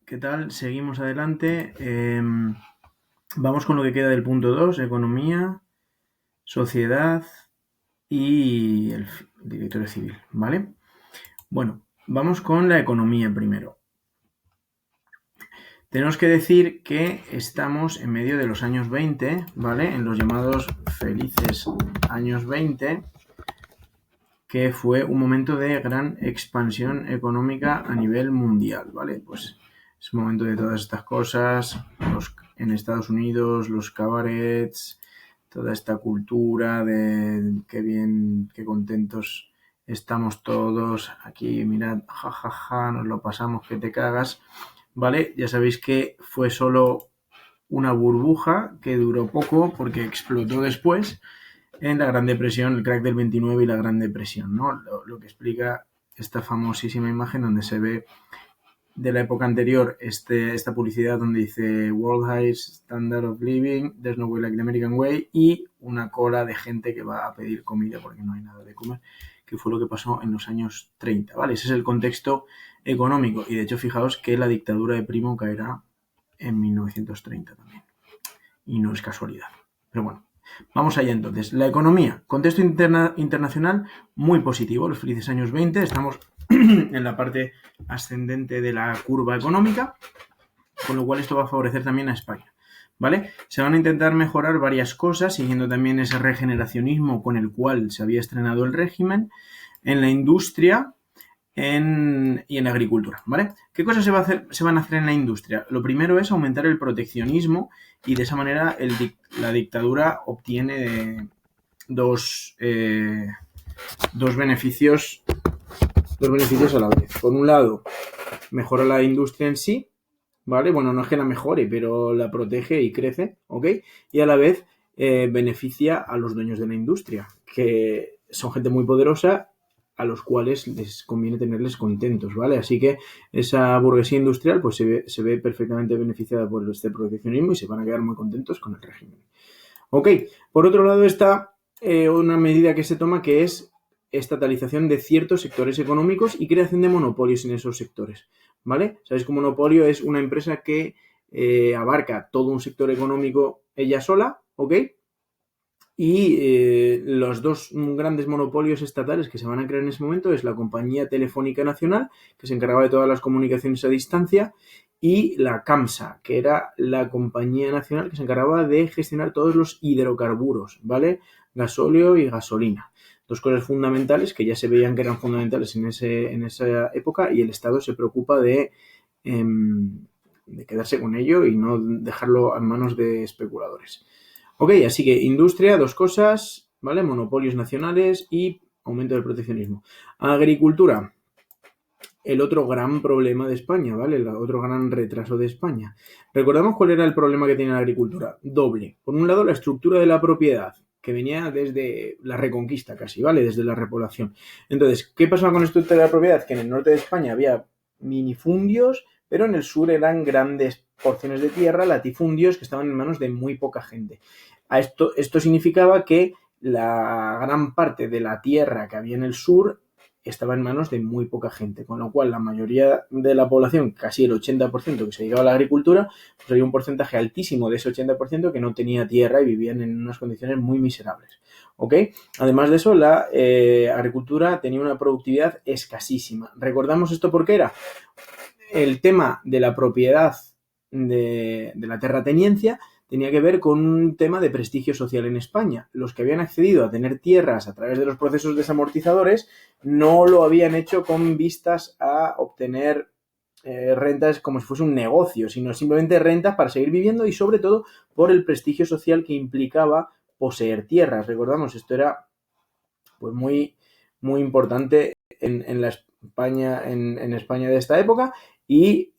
¿Qué tal? Seguimos adelante. Vamos con lo que queda del punto 2, economía, sociedad y el directorio civil, ¿vale? Bueno, vamos con la economía primero. Tenemos que decir que estamos en medio de los años 20, ¿vale? En los llamados felices años 20, que fue un momento de gran expansión económica a nivel mundial, ¿vale? Pues es un momento de todas estas cosas, en Estados Unidos, los cabarets, toda esta cultura de qué bien, qué contentos estamos todos, aquí mirad, jajaja, nos lo pasamos que te cagas, ¿vale? Ya sabéis que fue solo una burbuja que duró poco porque explotó después en la Gran Depresión, el crack del 29 y la Gran Depresión, ¿no? Lo que explica esta famosísima imagen donde se ve de la época anterior esta publicidad donde dice World High Standard of Living, There's no way like the American way, y una cola de gente que va a pedir comida porque no hay nada de comer, que fue lo que pasó en los años 30, ¿vale? Ese es el contexto económico, y de hecho fijaos que la dictadura de Primo caerá en 1930 también, y no es casualidad, pero bueno. Vamos allá entonces. La economía. Contexto internacional muy positivo. Los felices años 20. Estamos en la parte ascendente de la curva económica, con lo cual esto va a favorecer también a España. ¿Vale? Se van a intentar mejorar varias cosas, siguiendo también ese regeneracionismo con el cual se había estrenado el régimen, en la industria y en la agricultura, ¿vale? ¿Qué cosas se van a hacer en la industria? Lo primero es aumentar el proteccionismo y de esa manera la dictadura obtiene dos beneficios a la vez. Por un lado, mejora la industria en sí, ¿vale? Bueno, no es que la mejore, pero la protege y crece, ¿ok? Y a la vez beneficia a los dueños de la industria, que son gente muy poderosa a los cuales les conviene tenerles contentos, ¿vale? Así que esa burguesía industrial pues se ve perfectamente beneficiada por este proteccionismo y se van a quedar muy contentos con el régimen. Ok, por otro lado está una medida que se toma que es estatalización de ciertos sectores económicos y creación de monopolios en esos sectores, ¿vale? Sabéis que un monopolio es una empresa que abarca todo un sector económico ella sola, ¿ok? Y los dos grandes monopolios estatales que se van a crear en ese momento es la Compañía Telefónica Nacional, que se encargaba de todas las comunicaciones a distancia, y la CAMSA, que era la Compañía Nacional que se encargaba de gestionar todos los hidrocarburos, ¿vale? Gasóleo y gasolina. Dos cosas fundamentales que ya se veían que eran fundamentales en esa época, y el Estado se preocupa de quedarse con ello y no dejarlo en manos de especuladores. Ok, así que industria, dos cosas, ¿vale? Monopolios nacionales y aumento del proteccionismo. Agricultura, el otro gran problema de España, ¿vale? El otro gran retraso de España. Recordamos cuál era el problema que tiene la agricultura. Doble. Por un lado, la estructura de la propiedad, que venía desde la Reconquista casi, ¿vale? Desde la repoblación. Entonces, ¿qué pasaba con la estructura de la propiedad? Que en el norte de España había minifundios, pero en el sur eran grandes porciones de tierra, latifundios, que estaban en manos de muy poca gente. Esto significaba que la gran parte de la tierra que había en el sur estaba en manos de muy poca gente, con lo cual la mayoría de la población, casi el 80% que se dedicaba a la agricultura, pues había un porcentaje altísimo de ese 80% que no tenía tierra y vivían en unas condiciones muy miserables. ¿Ok? Además de eso, la agricultura tenía una productividad escasísima. ¿Recordamos esto por qué era? El tema de la propiedad de la terrateniencia tenía que ver con un tema de prestigio social en España. Los que habían accedido a tener tierras a través de los procesos desamortizadores no lo habían hecho con vistas a obtener rentas como si fuese un negocio, sino simplemente rentas para seguir viviendo y sobre todo por el prestigio social que implicaba poseer tierras. Recordamos, esto era pues muy, muy importante en la España, en España de esta época, y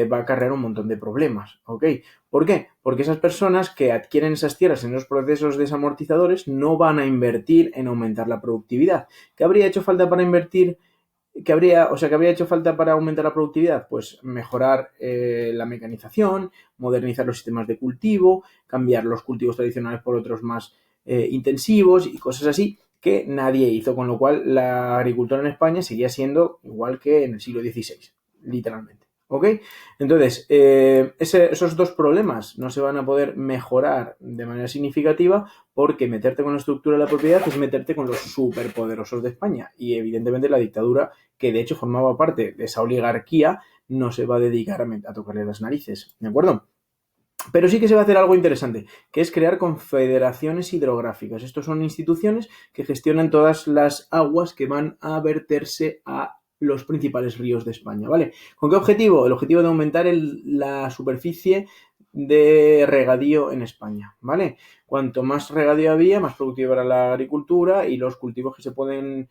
va a acarrear un montón de problemas, ¿ok? ¿Por qué? Porque esas personas que adquieren esas tierras en los procesos desamortizadores no van a invertir en aumentar la productividad. ¿Qué habría hecho falta para invertir? ¿Qué habría hecho falta para aumentar la productividad? Pues mejorar la mecanización, modernizar los sistemas de cultivo, cambiar los cultivos tradicionales por otros más intensivos y cosas así que nadie hizo, con lo cual la agricultura en España seguía siendo igual que en el siglo XVI, literalmente. ¿Ok? Entonces, esos dos problemas no se van a poder mejorar de manera significativa porque meterte con la estructura de la propiedad es meterte con los superpoderosos de España. Y evidentemente la dictadura, que de hecho formaba parte de esa oligarquía, no se va a dedicar a tocarle las narices. ¿De acuerdo? Pero sí que se va a hacer algo interesante, que es crear confederaciones hidrográficas. Estos son instituciones que gestionan todas las aguas que van a verterse a los principales ríos de España, ¿vale? ¿Con qué objetivo? El objetivo de aumentar la superficie de regadío en España, ¿vale? Cuanto más regadío había, más productiva era la agricultura y los cultivos que se pueden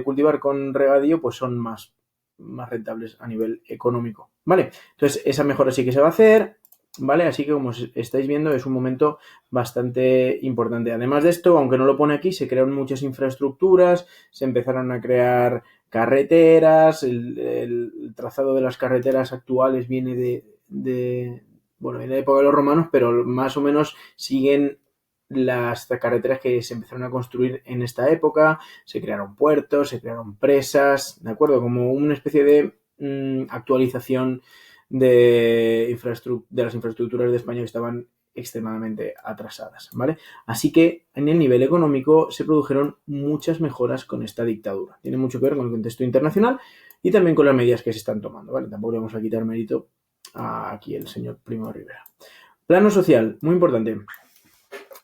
cultivar con regadío pues son más rentables a nivel económico, ¿vale? Entonces, esa mejora sí que se va a hacer. ¿Vale? Así que como estáis viendo es un momento bastante importante. Además de esto, aunque no lo pone aquí, se crearon muchas infraestructuras, se empezaron a crear carreteras, el trazado de las carreteras actuales viene bueno, viene de la época de los romanos, pero más o menos siguen las carreteras que se empezaron a construir en esta época, se crearon puertos, se crearon presas, ¿de acuerdo? Como una especie de actualización de las infraestructuras de España que estaban extremadamente atrasadas, ¿vale? Así que en el nivel económico se produjeron muchas mejoras con esta dictadura. Tiene mucho que ver con el contexto internacional y también con las medidas que se están tomando, ¿vale? Tampoco le vamos a quitar mérito a aquí el señor Primo de Rivera. Plano social, muy importante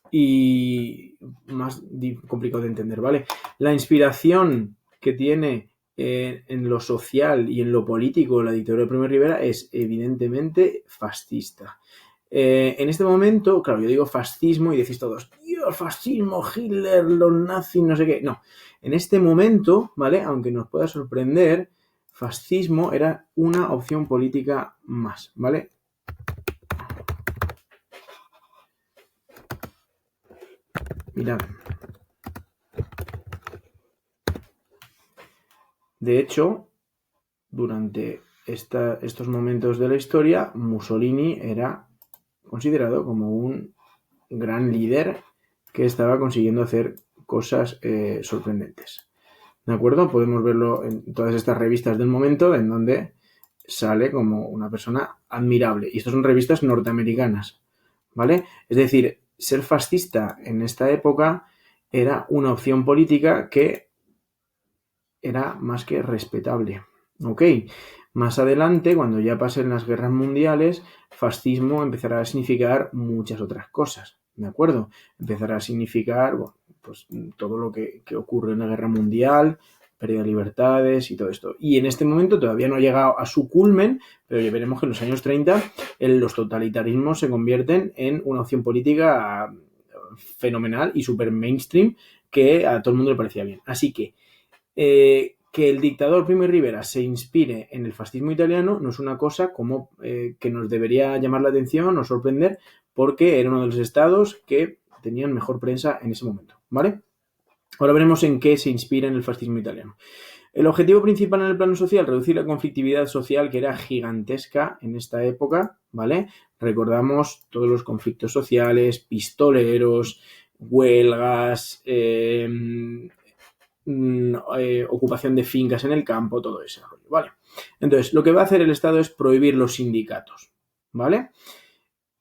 y más complicado de entender, ¿vale? La inspiración que tiene en lo social y en lo político la dictadura de Primo de Rivera es evidentemente fascista. En este momento, claro, yo digo fascismo y decís todos, Dios, fascismo, Hitler, los nazis, no sé qué. No, en este momento, ¿vale? Aunque nos pueda sorprender, fascismo era una opción política más, ¿vale? Mirad. De hecho, durante estos momentos de la historia, Mussolini era considerado como un gran líder que estaba consiguiendo hacer cosas sorprendentes. ¿De acuerdo? Podemos verlo en todas estas revistas del momento en donde sale como una persona admirable. Y estas son revistas norteamericanas, ¿vale? Es decir, ser fascista en esta época era una opción política que era más que respetable. Ok, más adelante, cuando ya pasen las guerras mundiales, fascismo empezará a significar muchas otras cosas, ¿de acuerdo? Empezará a significar, bueno, pues todo lo que ocurre en la guerra mundial, pérdida de libertades y todo esto. Y en este momento todavía no ha llegado a su culmen, pero ya veremos que en los años 30 los totalitarismos se convierten en una opción política fenomenal y super mainstream que a todo el mundo le parecía bien. Así que el dictador Primo de Rivera se inspire en el fascismo italiano no es una cosa como que nos debería llamar la atención o sorprender porque era uno de los estados que tenían mejor prensa en ese momento, ¿vale? Ahora veremos en qué se inspira en el fascismo italiano. El objetivo principal en el plano social, reducir la conflictividad social que era gigantesca en esta época, ¿vale? Recordamos todos los conflictos sociales, pistoleros, huelgas, ocupación de fincas en el campo, todo ese rollo, ¿vale? Entonces, lo que va a hacer el Estado es prohibir los sindicatos, ¿vale?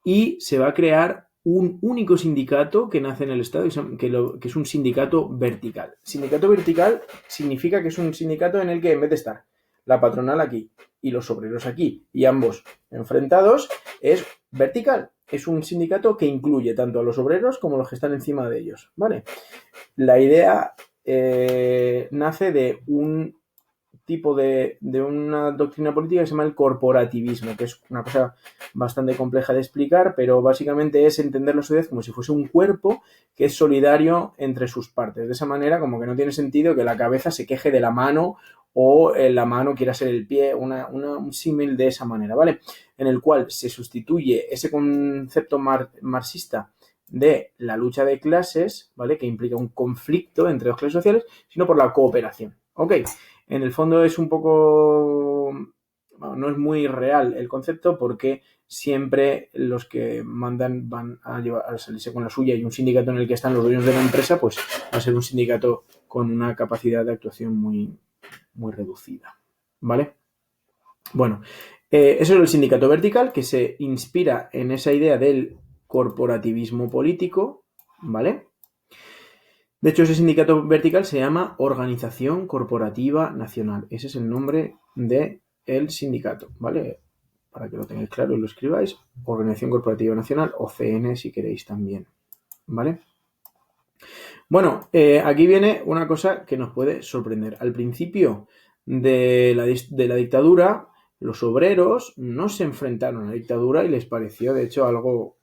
Y se va a crear un único sindicato que nace en el Estado, que es un sindicato vertical. Sindicato vertical significa que es un sindicato en el que en vez de estar la patronal aquí y los obreros aquí y ambos enfrentados, es vertical. Es un sindicato que incluye tanto a los obreros como a los que están encima de ellos, ¿vale? La idea nace de un tipo de una doctrina política que se llama el corporativismo, que es una cosa bastante compleja de explicar, pero básicamente es entender la sociedad como si fuese un cuerpo que es solidario entre sus partes. De esa manera, como que no tiene sentido que la cabeza se queje de la mano o la mano quiera ser el pie, un símil de esa manera, ¿vale? En el cual se sustituye ese concepto marxista de la lucha de clases, ¿vale? Que implica un conflicto entre dos clases sociales, sino por la cooperación. ¿Ok? En el fondo es un poco, bueno, no es muy real el concepto porque siempre los que mandan van a salirse con la suya y un sindicato en el que están los dueños de la empresa pues va a ser un sindicato con una capacidad de actuación muy, muy reducida, ¿vale? Bueno, Eso es el sindicato vertical, que se inspira en esa idea del corporativismo político, ¿vale? De hecho, ese sindicato vertical se llama Organización Corporativa Nacional. Ese es el nombre del sindicato, ¿vale? Para que lo tengáis claro y lo escribáis. Organización Corporativa Nacional, o CN si queréis también, ¿vale? Bueno, aquí viene una cosa que nos puede sorprender. Al principio de la dictadura, los obreros no se enfrentaron a la dictadura y les pareció, de hecho, algo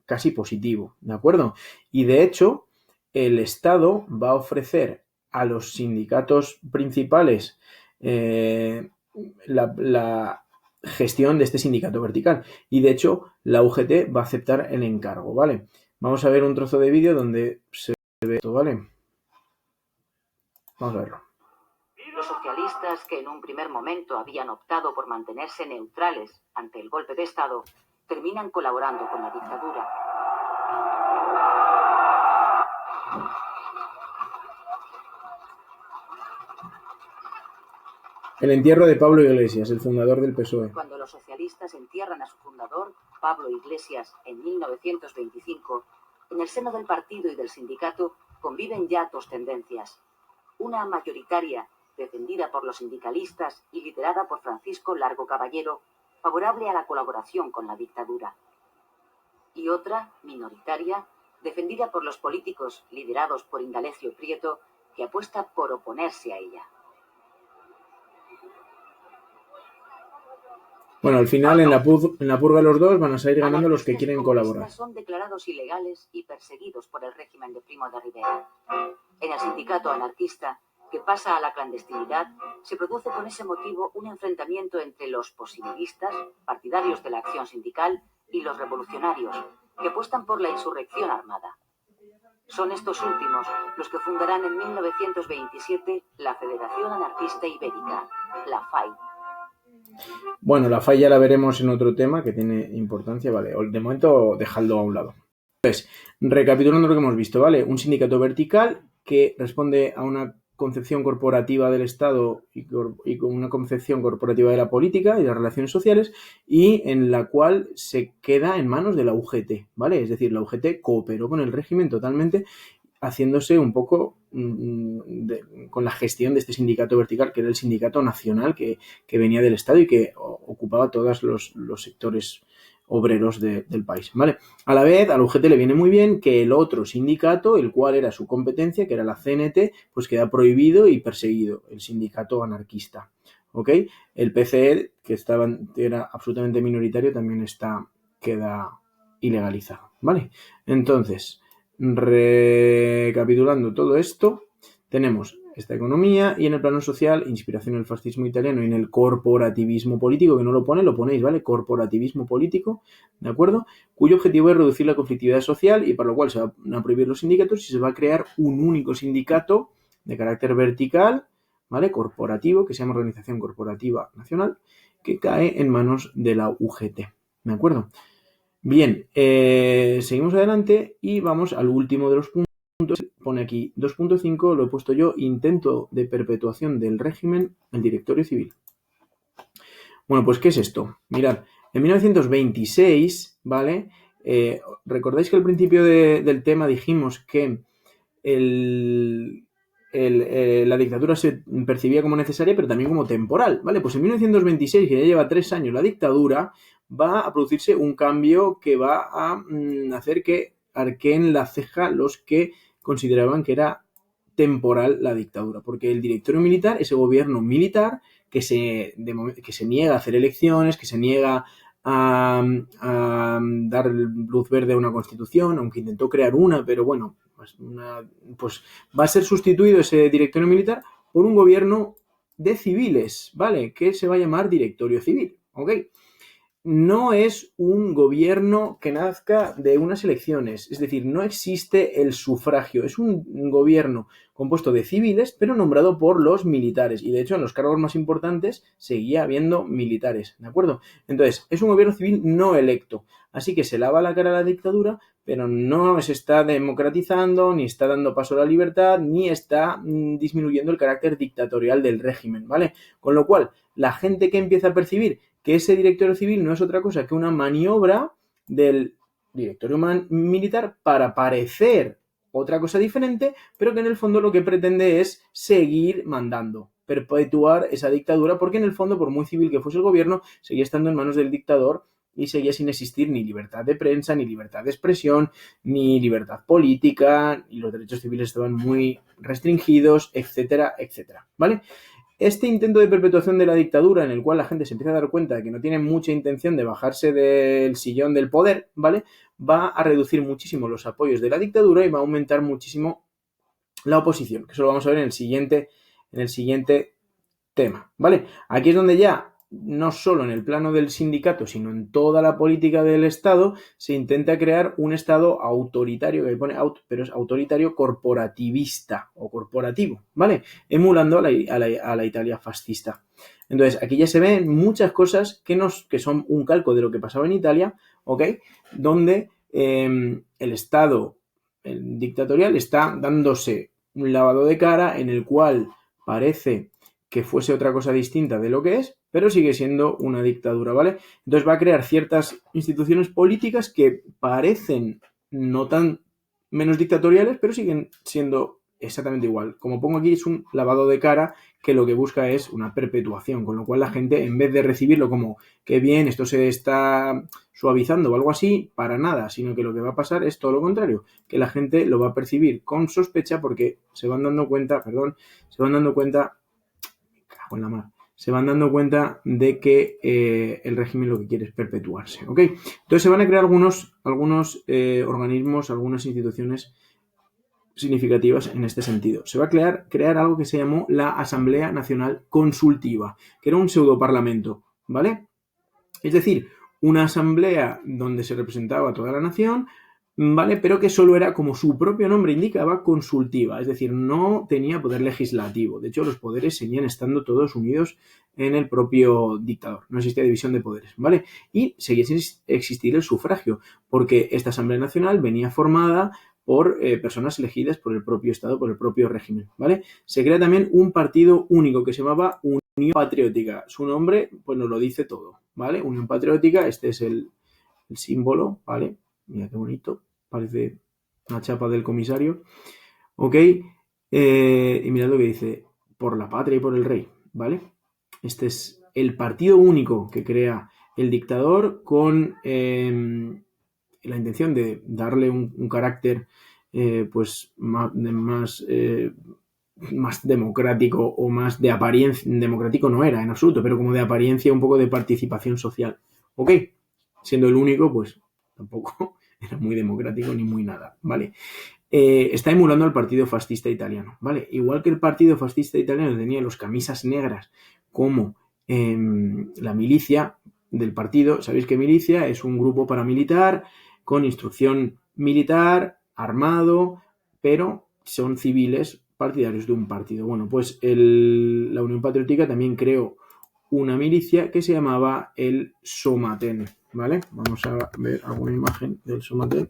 casi positivo, ¿de acuerdo? Y de hecho, el Estado va a ofrecer a los sindicatos principales la gestión de este sindicato vertical. Y de hecho, la UGT va a aceptar el encargo, ¿vale? Vamos a ver un trozo de vídeo donde se ve esto, ¿vale? Vamos a verlo. Los socialistas, que en un primer momento habían optado por mantenerse neutrales ante el golpe de Estado, terminan colaborando con la dictadura. El entierro de Pablo Iglesias, el fundador del PSOE. Cuando los socialistas entierran a su fundador, Pablo Iglesias, en 1925, en el seno del partido y del sindicato conviven ya dos tendencias. Una mayoritaria, defendida por los sindicalistas y liderada por Francisco Largo Caballero, favorable a la colaboración con la dictadura. Y otra, minoritaria, defendida por los políticos liderados por Indalecio Prieto, que apuesta por oponerse a ella. Bueno, al final en la purga los dos van a salir ganando los que quieren colaborar. Son declarados ilegales y perseguidos por el régimen de Primo de Rivera. En el sindicato anarquista, que pasa a la clandestinidad, se produce con ese motivo un enfrentamiento entre los posibilistas, partidarios de la acción sindical, y los revolucionarios, que apuestan por la insurrección armada. Son estos últimos los que fundarán en 1927 la Federación Anarquista Ibérica, la FAI. Bueno, la FAI ya la veremos en otro tema que tiene importancia, ¿vale? De momento, dejadlo a un lado. Entonces, recapitulando lo que hemos visto, ¿vale? Un sindicato vertical que responde a una concepción corporativa del Estado y con una concepción corporativa de la política y de las relaciones sociales, y en la cual se queda en manos de la UGT, ¿vale? Es decir, la UGT cooperó con el régimen totalmente, haciéndose un poco con la gestión de este sindicato vertical, que era el sindicato nacional que venía del Estado y que ocupaba todos los sectores obreros del país, ¿vale? A la vez, a la UGT le viene muy bien que el otro sindicato, el cual era su competencia, que era la CNT, pues queda prohibido y perseguido, el sindicato anarquista, ¿ok? El PCE, que era absolutamente minoritario, también queda ilegalizado, ¿vale? Entonces, recapitulando todo esto, tenemos esta economía y en el plano social, inspiración en el fascismo italiano y en el corporativismo político, que no lo ponéis, ¿vale? Corporativismo político, ¿de acuerdo? Cuyo objetivo es reducir la conflictividad social y para lo cual se van a prohibir los sindicatos y se va a crear un único sindicato de carácter vertical, ¿vale? Corporativo, que se llama Organización Corporativa Nacional, que cae en manos de la UGT, ¿de acuerdo? Bien, seguimos adelante y vamos al último de los puntos. Pone aquí 2.5, lo he puesto yo, intento de perpetuación del régimen, el directorio civil. Bueno, pues ¿qué es esto? Mirad, en 1926, ¿vale? ¿Recordáis que al principio del tema dijimos que la dictadura se percibía como necesaria, pero también como temporal, ¿vale? Pues en 1926, que ya lleva 3 años la dictadura, va a producirse un cambio que va a hacer que arqueen la ceja los que consideraban que era temporal la dictadura, porque el directorio militar, ese gobierno militar que se niega a hacer elecciones, que se niega a dar luz verde a una constitución, aunque intentó crear una, pero bueno, pues va a ser sustituido ese directorio militar por un gobierno de civiles, ¿vale? Que se va a llamar directorio civil, ¿ok? No es un gobierno que nazca de unas elecciones, es decir, no existe el sufragio, es un gobierno compuesto de civiles, pero nombrado por los militares, y de hecho en los cargos más importantes seguía habiendo militares, ¿de acuerdo? Entonces, es un gobierno civil no electo, así que se lava la cara a la dictadura, pero no se está democratizando, ni está dando paso a la libertad, ni está disminuyendo el carácter dictatorial del régimen, ¿vale? Con lo cual, la gente que empieza a percibir que ese directorio civil no es otra cosa que una maniobra del directorio militar para parecer otra cosa diferente, pero que en el fondo lo que pretende es seguir mandando, perpetuar esa dictadura, porque en el fondo, por muy civil que fuese el gobierno, seguía estando en manos del dictador y seguía sin existir ni libertad de prensa, ni libertad de expresión, ni libertad política, y los derechos civiles estaban muy restringidos, etcétera, etcétera, ¿vale? Este intento de perpetuación de la dictadura, en el cual la gente se empieza a dar cuenta de que no tiene mucha intención de bajarse del sillón del poder, ¿vale? Va a reducir muchísimo los apoyos de la dictadura y va a aumentar muchísimo la oposición, que eso lo vamos a ver en el siguiente tema, ¿vale? Aquí es donde ya, no solo en el plano del sindicato, sino en toda la política del Estado, se intenta crear un Estado autoritario, que pone pero es autoritario corporativista o corporativo, ¿vale? Emulando a la Italia fascista. Entonces, aquí ya se ven muchas cosas que son un calco de lo que pasaba en Italia, ¿ok? Donde el Estado dictatorial está dándose un lavado de cara en el cual parece que fuese otra cosa distinta de lo que es, pero sigue siendo una dictadura, ¿vale? Entonces va a crear ciertas instituciones políticas que parecen no tan menos dictatoriales, pero siguen siendo exactamente igual. Como pongo aquí, es un lavado de cara que lo que busca es una perpetuación, con lo cual la gente, en vez de recibirlo como que bien, esto se está suavizando o algo así, para nada, sino que lo que va a pasar es todo lo contrario, que la gente lo va a percibir con sospecha porque se van dando cuenta de que el régimen lo que quiere es perpetuarse, ¿ok? Entonces se van a crear algunos organismos, algunas instituciones significativas en este sentido. Se va a crear algo que se llamó la Asamblea Nacional Consultiva, que era un pseudoparlamento, ¿vale? Es decir, una asamblea donde se representaba a toda la nación, ¿vale? Pero que solo era, como su propio nombre indicaba, consultiva, es decir, no tenía poder legislativo. De hecho, los poderes seguían estando todos unidos en el propio dictador. No existía división de poderes, ¿vale? Y seguía sin existir el sufragio, porque esta Asamblea Nacional venía formada por personas elegidas por el propio Estado, por el propio régimen, ¿vale? Se crea también un partido único que se llamaba Unión Patriótica. Su nombre, pues nos lo dice todo, ¿vale? Unión Patriótica, este es el símbolo, ¿vale? Mira qué bonito, parece una chapa del comisario, ¿ok? Y mirad lo que dice, por la patria y por el rey, ¿vale? Este es el partido único que crea el dictador con la intención de darle un carácter pues más democrático o más de apariencia. Democrático no era en absoluto, pero como de apariencia, un poco de participación social, ¿ok? Siendo el único, pues tampoco era muy democrático ni muy nada, ¿vale? Está emulando al partido fascista italiano, ¿vale? Igual que el partido fascista italiano tenía los camisas negras como la milicia del partido. Sabéis que milicia es un grupo paramilitar con instrucción militar, armado, pero son civiles partidarios de un partido. Bueno, pues la Unión Patriótica también creó una milicia que se llamaba el Somaten, ¿vale? Vamos a ver alguna imagen del Somaten.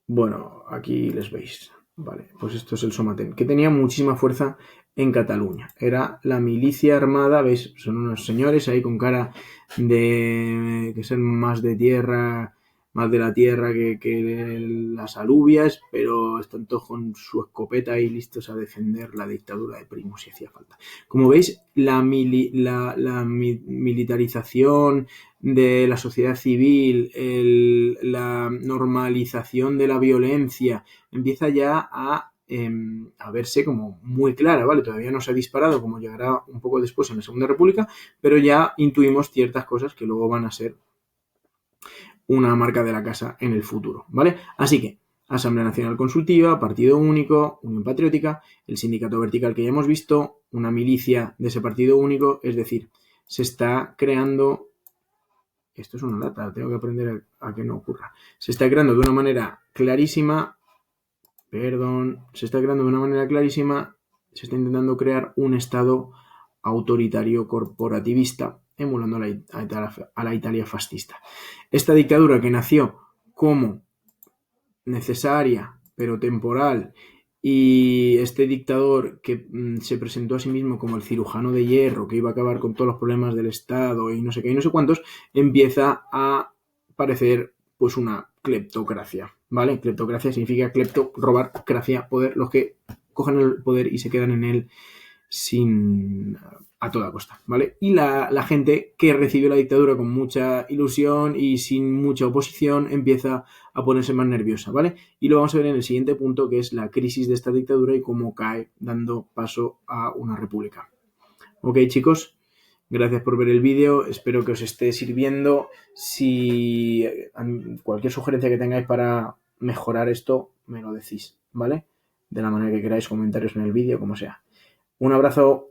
Bueno, aquí les veis, vale, pues esto es el Somaten, que tenía muchísima fuerza en Cataluña. Era la milicia armada, ¿veis? Son unos señores ahí con cara de que son más de tierra, más de la tierra que las alubias, pero están todos con su escopeta ahí listos a defender la dictadura de Primo si hacía falta. Como veis, la militarización de la sociedad civil, la normalización de la violencia, empieza ya a verse como muy clara, ¿vale? Todavía no se ha disparado, como llegará un poco después en la Segunda República, pero ya intuimos ciertas cosas que luego van a ser una marca de la casa en el futuro, ¿vale? Así que Asamblea Nacional Consultiva, Partido Único, Unión Patriótica, el sindicato vertical que ya hemos visto, una milicia de ese partido único, es decir, se está creando... Esto es una lata, tengo que aprender a que no ocurra. Se está creando de una manera clarísima, se está intentando crear un Estado autoritario corporativista, emulando a la Italia fascista. Esta dictadura que nació como necesaria, pero temporal, Y este dictador que se presentó a sí mismo como el cirujano de hierro, que iba a acabar con todos los problemas del Estado y no sé qué y no sé cuántos, empieza a parecer pues una cleptocracia, ¿vale? Cleptocracia significa clepto, robar, cracia, poder, los que cogen el poder y se quedan en él sin a toda costa, ¿vale? Y la gente que recibió la dictadura con mucha ilusión y sin mucha oposición empieza a ponerse más nerviosa, ¿vale? Y lo vamos a ver en el siguiente punto, que es la crisis de esta dictadura y cómo cae dando paso a una república. Ok, chicos, gracias por ver el vídeo, espero que os esté sirviendo. Si cualquier sugerencia que tengáis para mejorar esto, me lo decís, ¿vale? De la manera que queráis, comentarios en el vídeo, como sea. Un abrazo.